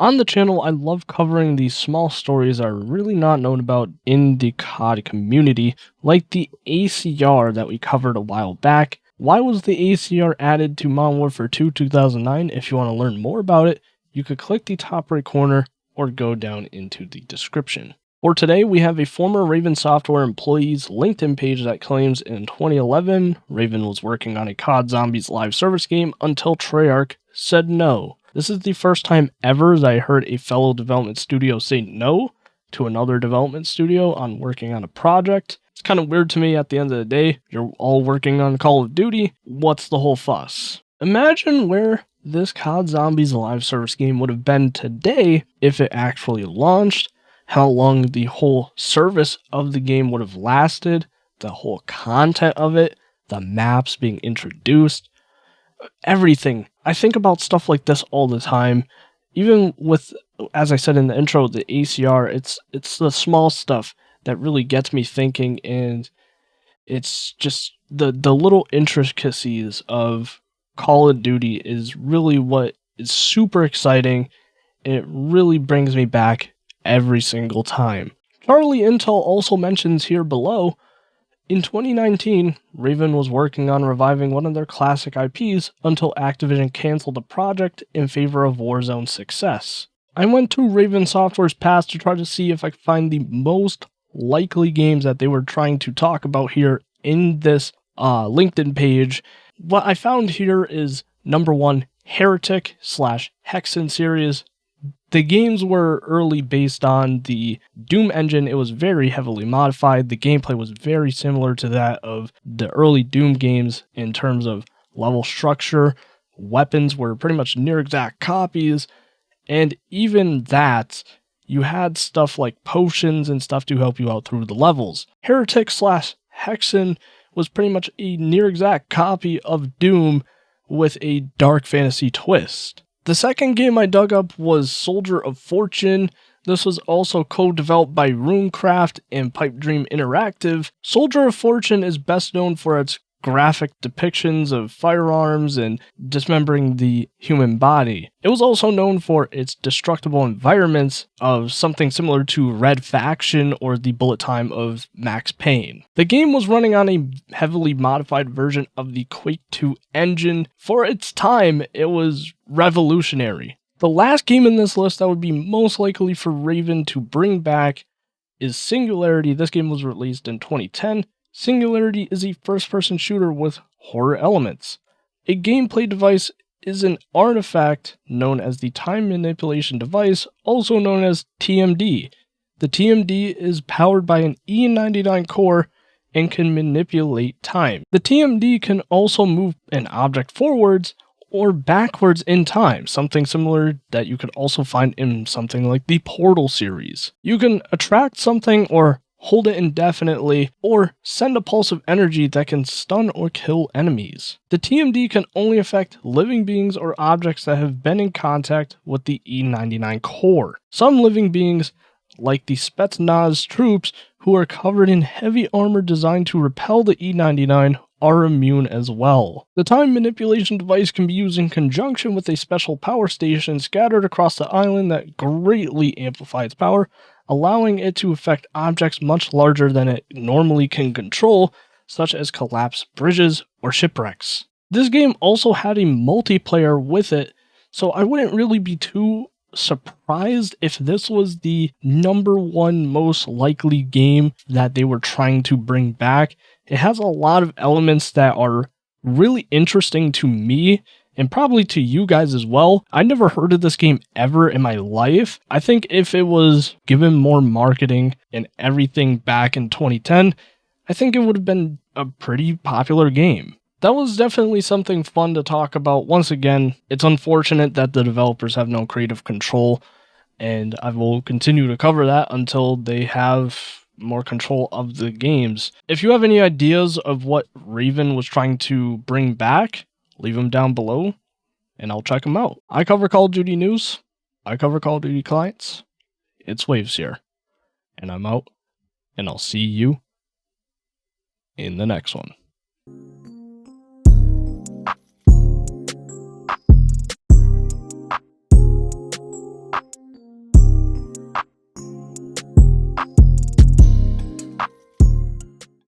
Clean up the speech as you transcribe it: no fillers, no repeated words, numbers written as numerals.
On the channel, I love covering these small stories that are really not known about in the CoD community, like the ACR that we covered a while back. Why was the ACR added to Modern Warfare 2 2009? If you want to learn more about it, you could click the top right corner or go down into the description. For today, we have a former Raven Software employee's LinkedIn page that claims in 2011, Raven was working on a CoD Zombies live service game until Treyarch said no. This is the first time ever that I heard a fellow development studio say no to another development studio on working on a project. It's kind of weird to me at the end of the day. You're all working on Call of Duty. What's the whole fuss? Imagine where this CoD Zombies live service game would have been today if it actually launched, how long the whole service of the game would have lasted, the whole content of it, the maps being introduced, everything. I think about stuff like this all the time. Even with, as I said in the intro, the ACR, it's the small stuff that really gets me thinking, and it's just the little intricacies of Call of Duty is really what is super exciting, and it really brings me back every single time. Charlie Intel also mentions here below, in 2019, Raven was working on reviving one of their classic IPs until Activision canceled the project in favor of Warzone's success. I went to Raven Software's past to try to see if I could find the most likely games that they were trying to talk about here in this LinkedIn page. What I found here is number 1, Heretic / Hexen series. The games were early based on the Doom engine. It was very heavily modified. The gameplay was very similar to that of the early Doom games in terms of level structure. Weapons were pretty much near exact copies. And even that, you had stuff like potions and stuff to help you out through the levels. Heretic / Hexen was pretty much a near exact copy of Doom with a dark fantasy twist. The second game I dug up was Soldier of Fortune. This was also co-developed by Runecraft and Pipe Dream Interactive. Soldier of Fortune is best known for its graphic depictions of firearms and dismembering the human body. It was also known for its destructible environments of something similar to Red Faction or the bullet time of Max Payne. The game was running on a heavily modified version of the Quake 2 engine. For its time, it was revolutionary. The last game in this list that would be most likely for Raven to bring back is Singularity. This game was released in 2010. Singularity is a first-person shooter with horror elements. A gameplay device is an artifact known as the Time Manipulation Device, also known as TMD. The TMD is powered by an E99 core and can manipulate time. The TMD can also move an object forwards or backwards in time, something similar that you could also find in something like the Portal series. You can attract something or hold it indefinitely, or send a pulse of energy that can stun or kill enemies. The TMD can only affect living beings or objects that have been in contact with the E99 core. Some living beings, like the Spetsnaz troops, who are covered in heavy armor designed to repel the E99, are immune as well. The time manipulation device can be used in conjunction with a special power station scattered across the island that greatly amplifies power, allowing it to affect objects much larger than it normally can control, such as collapsed bridges or shipwrecks. This game also had a multiplayer with it, so I wouldn't really be too surprised if this was the number 1 most likely game that they were trying to bring back. It has a lot of elements that are really interesting to me, and probably to you guys as well. I never heard of this game ever in my life. I think if it was given more marketing and everything back in 2010, I think it would have been a pretty popular game. That was definitely something fun to talk about. Once again, it's unfortunate that the developers have no creative control, and I will continue to cover that until they have more control of the games. If you have any ideas of what Raven was trying to bring back, leave them down below, and I'll check them out. I cover Call of Duty news. I cover Call of Duty clients. It's Waves here, and I'm out, and I'll see you in the next one.